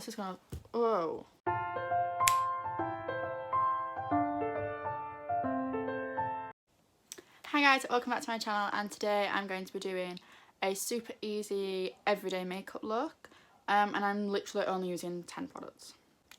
This is gonna, oh. Hi guys, welcome back to my channel, and today I'm going to be doing a super easy everyday makeup look, and I'm literally only using 10 products.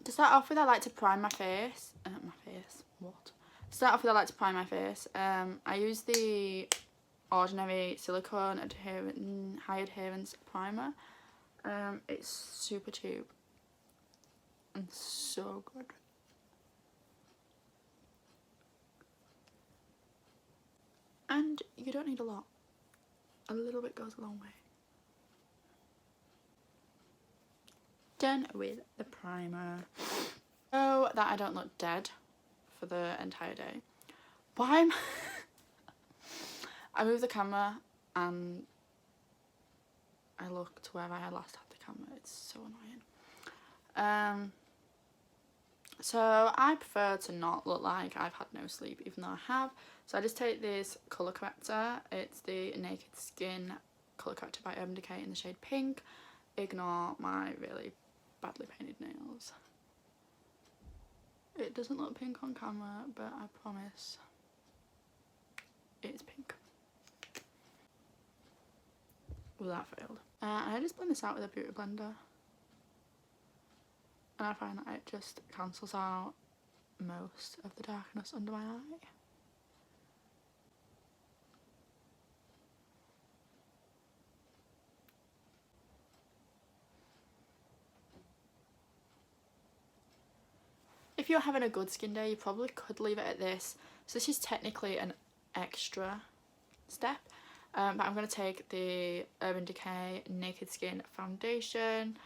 To start off with, I like to prime my face. To start off with, I like to prime my face. I use the Ordinary Silicone High Adherence Primer. It's super cheap and so good. And you don't need a lot. A little bit goes a long way. Done with the primer. So that I don't look dead for the entire day. Why am I move the camera and I look to where I last had the camera. It's so annoying. So I prefer to not look like I've had no sleep, even though I have. So I just take this colour corrector. It's the Naked Skin colour corrector by Urban Decay in the shade Pink. Ignore my really badly painted nails. It doesn't look pink on camera, but I promise it's pink. Well, that failed. I just blend this out with a beauty blender. And I find that it just cancels out most of the darkness under my eye. If you're having a good skin day, you probably could leave it at this. So this is technically an extra step. But I'm going to take the Urban Decay Naked Skin Foundation.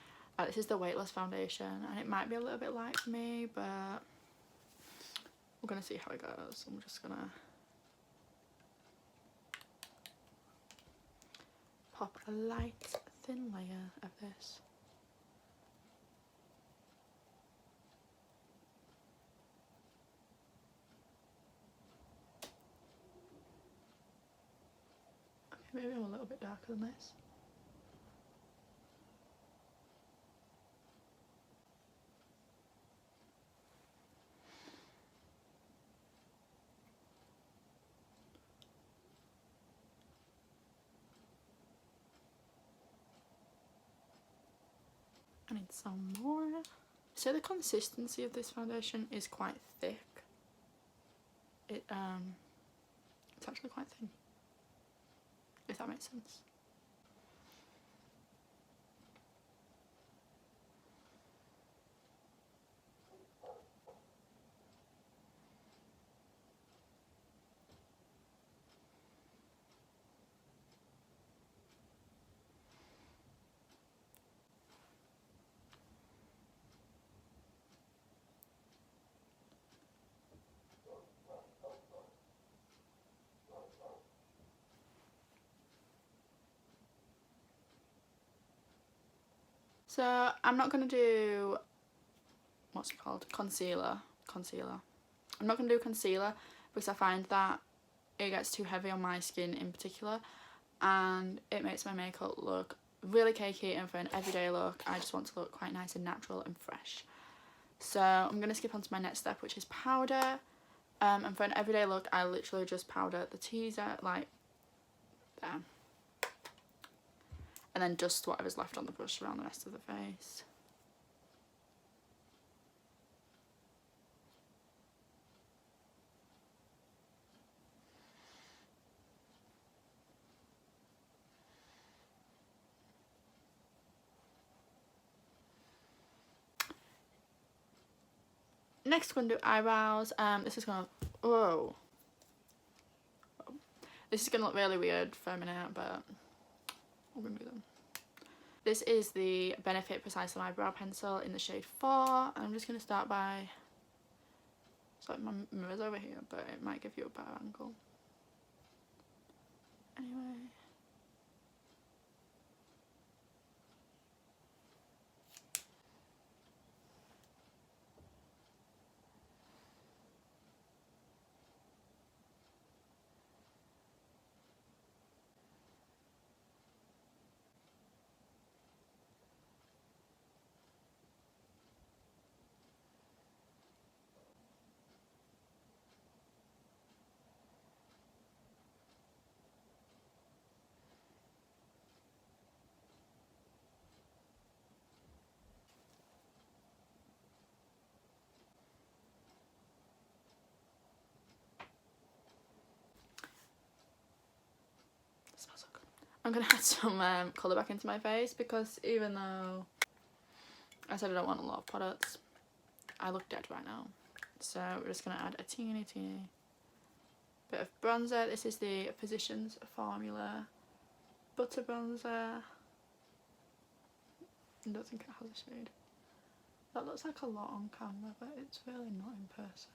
This is the weightless foundation, and it might be a little bit light for me, but we're going to see how it goes. I'm just going to pop a light thin layer of this. Okay, maybe I'm a little bit darker than this. I need some more. So the consistency of this foundation is quite thick. It's actually quite thin, if that makes sense. So I'm not going to do, what's it called? Concealer. I'm not going to do concealer because I find that it gets too heavy on my skin in particular, and it makes my makeup look really cakey, and for an everyday look I just want to look quite nice and natural and fresh. So I'm going to skip on to my next step, which is powder. And for an everyday look I literally just powder the teaser like there. And then just whatever's left on the brush around the rest of the face. Next we're going to do eyebrows. This is going to, this is going to look really weird for a minute, but we're going to do them. This is the Benefit Precise Eyebrow Pencil in the shade 4. I'm just going to start by, sorry, my mirror's over here, but it might give you a better angle. Anyway. smells so good. I'm going to add some colour back into my face because even though I said I don't want a lot of products, I look dead right now. So we're just going to add a teeny bit of bronzer. This is the Physicians Formula Butter Bronzer. I don't think it has a shade. That looks like a lot on camera, but it's really not in person.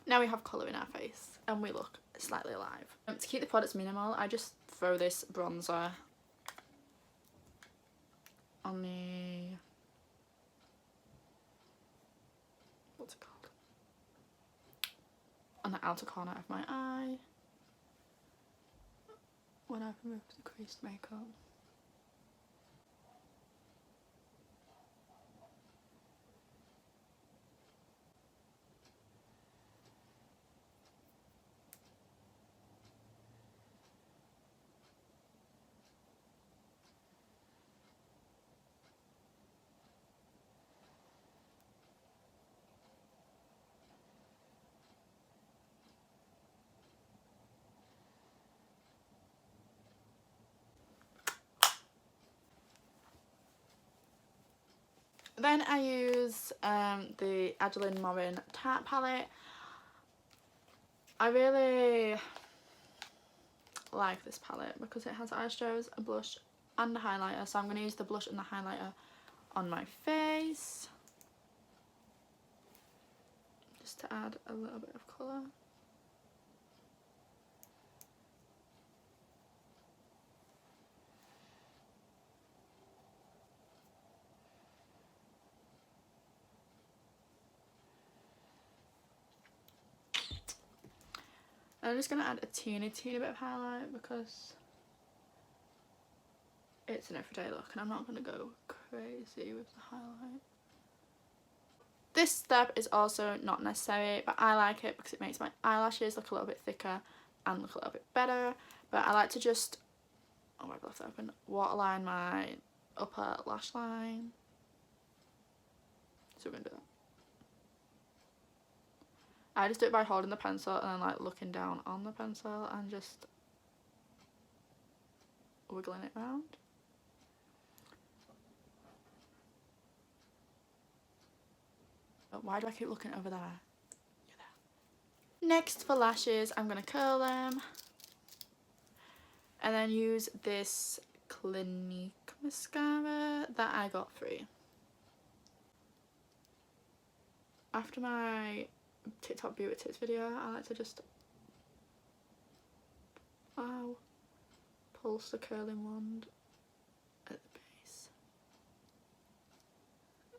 Now we have colour in our face and we look slightly alive. To keep the products minimal, I just throw this bronzer on the, what's it called? On the outer corner of my eye when I've removed the creased makeup. Then I use the Adeline Morin Tarte palette. I really like this palette because it has eyeshadows, a blush and a highlighter, so I'm going to use the blush and the highlighter on my face just to add a little bit of colour. I'm just going to add a teeny bit of highlight because it's an everyday look and I'm not going to go crazy with the highlight. This step is also not necessary, but I like it because it makes my eyelashes look a little bit thicker and look a little bit better. But I like to just, oh, I've left that open, waterline my upper lash line. So we're going to do that. I just do it by holding the pencil and then like looking down on the pencil and just wiggling it around. But why do I keep looking over there? You're there. Next for lashes, I'm going to curl them and then use this Clinique mascara that I got free. After my TikTok beauty tips video, I like to just pulse the curling wand at the base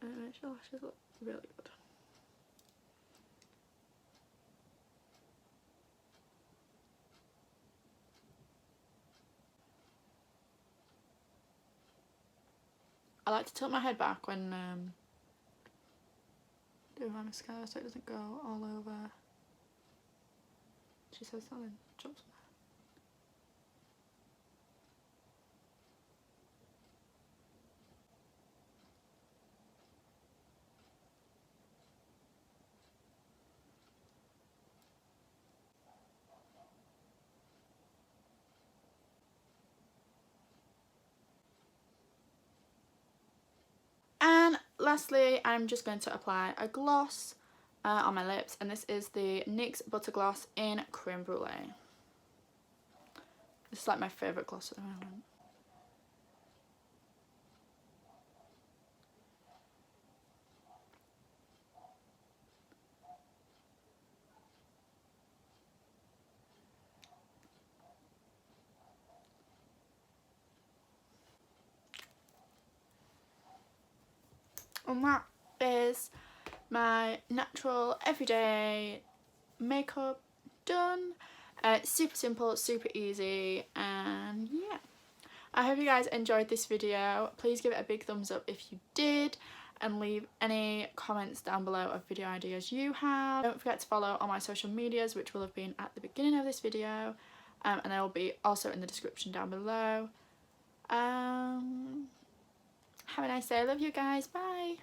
and it makes your lashes look really good. I like to tilt my head back when doing my mascara so it doesn't go all over. She says something, jumps on And lastly, I'm just going to apply a gloss on my lips, and this is the NYX Butter Gloss in Creme Brulee. This is like my favourite gloss at the moment. And that is my natural everyday makeup done. Super simple, super easy, and yeah. I hope you guys enjoyed this video. Please give it a big thumbs up if you did, and leave any comments down below of video ideas you have. Don't forget to follow all my social medias, which will have been at the beginning of this video, and they will be also in the description down below. Have a nice day. I love you guys. Bye.